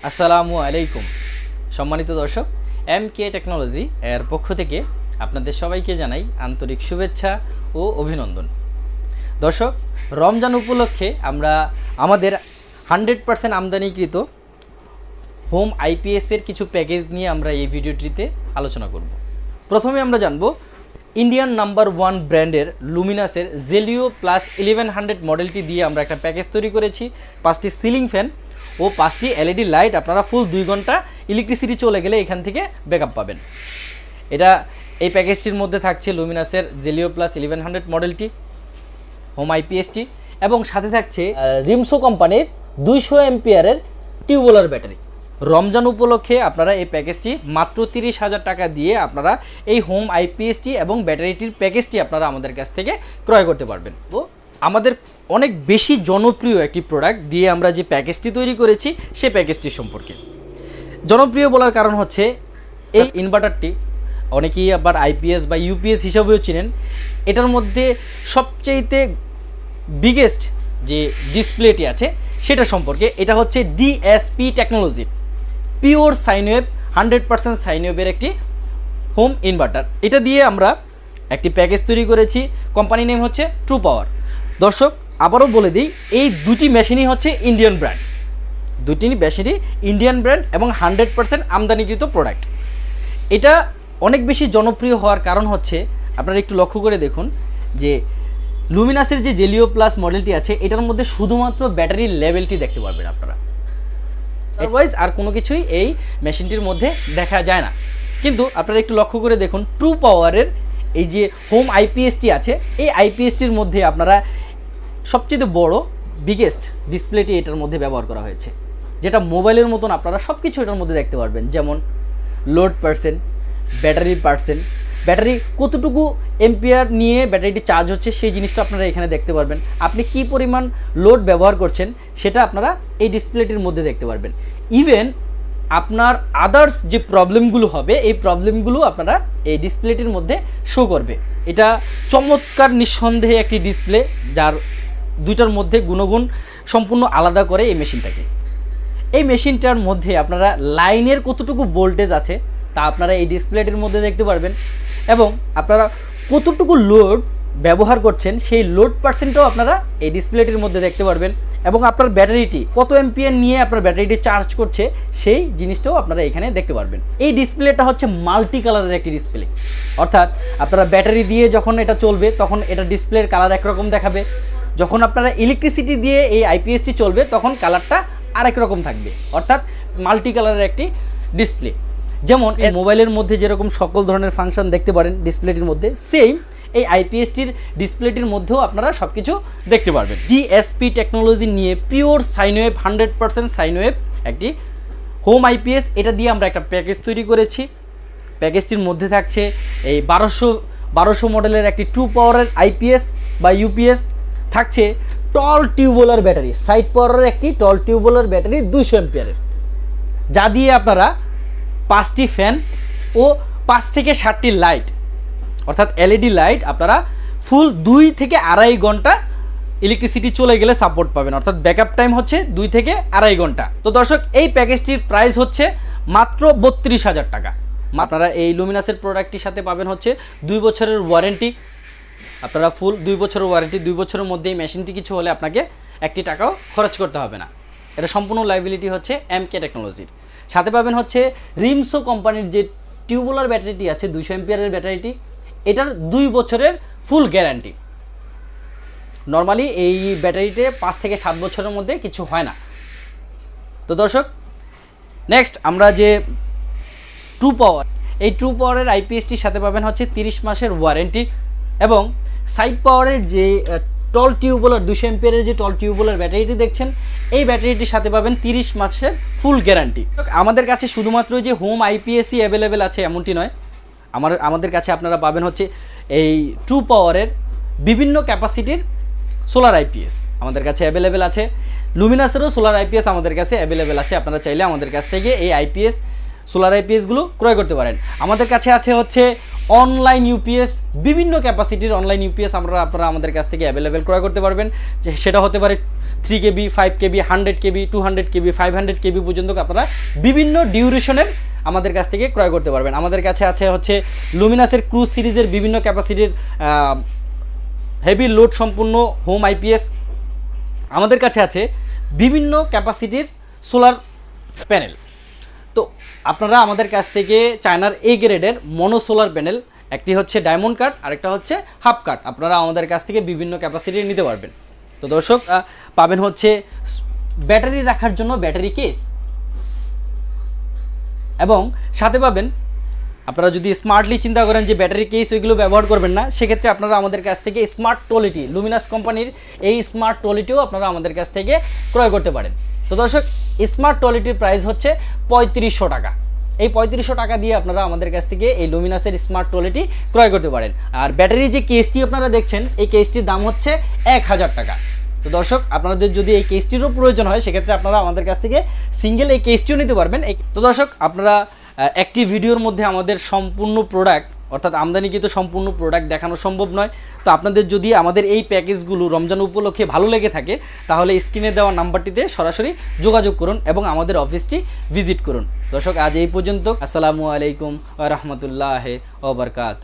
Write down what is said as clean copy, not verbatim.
আসসালামু আলাইকুম সম্মানিত দর্শক, এম.ক টেকনোলজি এর পক্ষ থেকে আপনাদের সবাইকে জানাই আন্তরিক শুভেচ্ছা ও অভিনন্দন। দর্শক, রমজান উপলক্ষে আমরা আমাদের 100% আমদানিকৃত হোম আইপিএসের কিছু প্যাকেজ নিয়ে আমরা এই ভিডিওটিতে আলোচনা করব। প্রথমে আমরা জানব ইন্ডিয়ান নাম্বার 1 ব্র্যান্ডের লুমিনাসের জেলিও প্লাস 1100 মডেলটি দিয়ে আমরা একটা প্যাকেজ তৈরি করেছি। 5টি সিলিং ফ্যান ও 5টি এলইডি লাইট, আপনারা ফুল 2 ঘন্টা ইলেকট্রিসিটি চলে গেলে এখান থেকে ব্যাকআপ পাবেন। এই প্যাকেজটির মধ্যে থাকছে লুমিনাসের জেলিও প্লাস 1100 মডেলটি, হোম আইপিএসটি, এবং সাথে থাকছে রিমসো কোম্পানির 200 এমপিয়ারের টিউবওয়েলার ব্যাটারি। রমজান উপলক্ষে আপনারা এই প্যাকেজটি মাত্র 30,000 টাকা দিয়ে আপনারা এই হোম আইপিএসটি এবং ব্যাটারিটির প্যাকেজটি আপনারা আমাদের কাছ থেকে ক্রয় করতে পারবেন। তো আমাদের অনেক বেশি জনপ্রিয় একটি প্রোডাক্ট দিয়ে আমরা যে প্যাকেজটি তৈরি করেছি সেই প্যাকেজটির সম্পর্কে জনপ্রিয় বলার কারণ হচ্ছে এই ইনভার্টারটি অনেকেই আবার আইপিএস বা ইউপিএস হিসাবেও চিনেন। এটার মধ্যে সবচেয়েতে বিগেস্ট যে ডিসপ্লেটি আছে সেটা সম্পর্কে, এটা হচ্ছে DSP technology, pure sine wave 100% sine ওয়েভের একটি হোম ইনভার্টার। এটা দিয়ে আমরা একটি প্যাকেজ তৈরি করেছি। কোম্পানি নেম হচ্ছে ট্রু পাওয়ার। দর্শক, আবারও বলে দিই, এই দুটি মেশিনই হচ্ছে ইন্ডিয়ান ব্র্যান্ড, দুটি মেশিনই ইন্ডিয়ান ব্র্যান্ড এবং 100% আমদানিকৃত প্রোডাক্ট। এটা অনেক বেশি জনপ্রিয় হওয়ার কারণ হচ্ছে, আপনারা একটু লক্ষ্য করে দেখুন যে লুমিনাসের যে জেলিও প্লাস মডেলটি আছে এটার মধ্যে শুধুমাত্র ব্যাটারির লেভেলটি দেখতে পারবেন আপনারা, আদারওয়াইজ আর কোনো কিছুই এই মেশিনটির মধ্যে দেখা যায় না। কিন্তু আপনারা একটু লক্ষ্য করে দেখুন, ট্রু পাওয়ারের এই যে হোম আইপিএসটি আছে, এই আইপিএসটির মধ্যে আপনারা সবচেয়ে বড় বিগেস্ট ডিসপ্লেটি এটার মধ্যে ব্যবহার করা হয়েছে, যেটা মোবাইলের মতন আপনারা সব কিছু এটার মধ্যে দেখতে পারবেন। যেমন load percent, battery percent, battery কতটুকু এম্পিয়ার নিয়ে ব্যাটারিটি চার্জ হচ্ছে সেই জিনিসটা আপনারা এখানে দেখতে পারবেন। আপনি কি পরিমাণ লোড ব্যবহার করছেন সেটা আপনারা এই ডিসপ্লেটির মধ্যে দেখতে পারবেন। ইভেন আপনার আদার্স যে প্রবলেমগুলো হবে এই প্রবলেমগুলো আপনারা এই ডিসপ্লেটির মধ্যে শো করবে। এটা চমৎকার নিঃসন্দেহে একটি ডিসপ্লে, যার দুইটার মধ্যে গুণগুণ সম্পূর্ণ আলাদা করে এই মেশিনটাকে। এই মেশিনটার মধ্যে আপনারা লাইনের কতটুকু ভোল্টেজ আছে তা আপনারা এই ডিসপ্লেটির মধ্যে দেখতে পারবেন, এবং আপনারা কতটুকু লোড ব্যবহার করছেন সেই লোড পার্সেন্টও আপনারা এই ডিসপ্লেটির মধ্যে দেখতে পারবেন, এবং আপনার ব্যাটারিটি কত এমপিয়ার নিয়ে আপনার ব্যাটারিটি চার্জ করছে সেই জিনিসটাও আপনারা এখানে দেখতে পারবেন। এই ডিসপ্লেটা হচ্ছে মাল্টি কালারের একটি ডিসপ্লে, অর্থাৎ আপনারা ব্যাটারি দিয়ে যখন এটা চলবে তখন এটা ডিসপ্লের কালার একরকম দেখাবে, যখন আপনারা ইলেকট্রিসিটি দিয়ে এই আইপিএসটি চলবে তখন কালারটা আরেক রকম থাকবে, অর্থাৎ মাল্টি কালারের একটি ডিসপ্লে। যেমন এই মোবাইলের মধ্যে যেরকম সকল ধরনের ফাংশন দেখতে পারেন ডিসপ্লেটির মধ্যে, সেম এই আইপিএসটির ডিসপ্লেটির মধ্যেও আপনারা সব কিছু দেখতে পারবেন। ডিএসপি টেকনোলজি নিয়ে pure sine wave 100% sine wave একটি হোম আইপিএস, এটা দিয়ে আমরা একটা প্যাকেজ তৈরি করেছি। প্যাকেজটির মধ্যে থাকছে এই 1200 মডেলের একটি ট্রু পাওয়ারের আইপিএস বা ইউপিএস, থাকছে টল টিউবওয়েলার ব্যাটারি, সাইড পাওয়ারের একটি টল টিউবওয়েলার ব্যাটারি 200 এমপিয়ারের, যা দিয়ে আপনারা 5টি ফ্যান ও 5 থেকে 7টি লাইট, অর্থাৎ এলইডি লাইট আপনারা ফুল 2 থেকে আড়াই ঘন্টা ইলেকট্রিসিটি চলে গেলে সাপোর্ট পাবেন, অর্থাৎ ব্যাকআপ টাইম হচ্ছে 2 থেকে আড়াই ঘন্টা। তো দর্শক, এই প্যাকেজটির প্রাইস হচ্ছে মাত্র 32,000 টাকা। আপনারা এই লুমিনাসের প্রোডাক্টটির সাথে পাবেন হচ্ছে 2 বছরের ওয়ারেন্টি। আপনারা ফুল 2 বছরের ওয়ারেন্টি, 2 বছরের মধ্যে এই মেশিনটি কিছু হলে আপনাকে 1 টাকাও খরচ করতে হবে না। এটা সম্পূর্ণ লাইবিলিটি হচ্ছে এম.ক টেকনোলজির। সাথে পাবেন হচ্ছে রিমসো কোম্পানির যে টিউবওয়েলার ব্যাটারিটি আছে 200 এমপিয়ারের ব্যাটারিটি, এটার 2 বছরের ফুল গ্যারান্টি। নর্মালি এই ব্যাটারিতে 5 থেকে 7 বছরের মধ্যে কিছু হয় না। তো দর্শক, নেক্সট আমরা যে ট্রু পাওয়ার, এই ট্রু পাওয়ারের আইপিএসটির সাথে পাবেন হচ্ছে 30 মাসের ওয়ারেন্টি, এবং সাইড পাওয়ারের যে টল টিউবওয়েলার 200 এমপিয়ারের যে টল টিউবওয়েলার ব্যাটারিটি দেখছেন এই ব্যাটারিটির সাথে পাবেন 30 মাসের ফুল গ্যারান্টি। আমাদের কাছে শুধুমাত্র যে হোম আইপিএসই অ্যাভেলেবেল আছে এমনটি নয়, আমাদের কাছে আপনারা পাবেন হচ্ছে এই ট্রু পাওয়ারের বিভিন্ন ক্যাপাসিটির সোলার আইপিএস আমাদের কাছে অ্যাভেলেবেল আছে। লুমিনাসেরও সোলার আইপিএস আমাদের কাছে অ্যাভেলেবেল আছে। আপনারা চাইলে আমাদের কাছ থেকে এই আইপিএস সোলার আইপিএসগুলো ক্রয় করতে পারেন। আমাদের কাছে আছে হচ্ছে অনলাইন ইউপিএস, বিভিন্ন ক্যাপাসিটির অনলাইন ইউপিএস আপনারা আমাদের কাছ থেকে অ্যাভেলেবেল ক্রয় করতে পারবেন। সেটা হতে পারে 3 কেবি, 5 কেবি, 100 কেবি, 200 কেবি, 500 কেবি পর্যন্ত আপনারা বিভিন্ন ডিউরেশনের আমাদের কাছ থেকে ক্রয় করতে পারবেন। আমাদের কাছে আছে হচ্ছে লুমিনাসের ক্রুজ সিরিজের বিভিন্ন ক্যাপাসিটির হেভি লোড সম্পূর্ণ হোম আইপিএস। আমাদের কাছে আছে বিভিন্ন ক্যাপাসিটির সোলার প্যানেল। তো আপনারা আমাদের কাছ থেকে চায়নার এ গ্রেডের মনো সোলার প্যানেল, একটি হচ্ছে ডায়মন্ড কাট, আরেকটা হচ্ছে হাফ কাট, আপনারা আমাদের কাছ থেকে বিভিন্ন ক্যাপাসিটির নিতে পারবেন। তো দর্শক পাবেন হচ্ছে ব্যাটারি রাখার জন্য ব্যাটারি কেস, এবং সাথে পাবেন, আপনারা যদি স্মার্টলি চিন্তা করেন যে ব্যাটারি কেস ওইগুলো ব্যবহার করবেন না, সেক্ষেত্রে আপনারা আমাদের কাছ থেকে স্মার্ট টলিটি, লুমিনাস কোম্পানির এই স্মার্ট টলিটিও আপনারা আমাদের কাছ থেকে ক্রয় করতে পারেন। তো দর্শক স্মার্ট টলিটির প্রাইস হচ্ছে 3500 টাকা। এই 3500 টাকা দিয়ে আপনারা আমাদের কাছ থেকে এই লুমিনাসের স্মার্ট টলিটি ক্রয় করতে পারেন। আর ব্যাটারি যে কেসটি আপনারা দেখছেন, এই কেসটির দাম হচ্ছে 1000 টাকা। তো দর্শক আপনাদের যদি এই কেসটিরও প্রয়োজন হয়, সেক্ষেত্রে আপনারা আমাদের কাছ থেকে সিঙ্গেল এই কেসটিও নিতে পারবেন। তো দর্শক আপনারা একটি ভিডিওর মধ্যে আমাদের সম্পূর্ণ প্রোডাক্ট, অর্থাৎ আমদানিকৃত সম্পূর্ণ প্রোডাক্ট দেখানো সম্ভব নয়। তো আপনাদের যদি আমাদের এই প্যাকেজগুলো রমজান উপলক্ষে ভালো লেগে থাকে, তাহলে স্ক্রিনে দেওয়া নাম্বারটিতে সরাসরি যোগাযোগ করুন এবং আমাদের অফিসটি ভিজিট করুন। দর্শক আজ এই পর্যন্ত। আসসালামু আলাইকুম ওয়া রাহমাতুল্লাহি ওয়া বারাকাতুহু।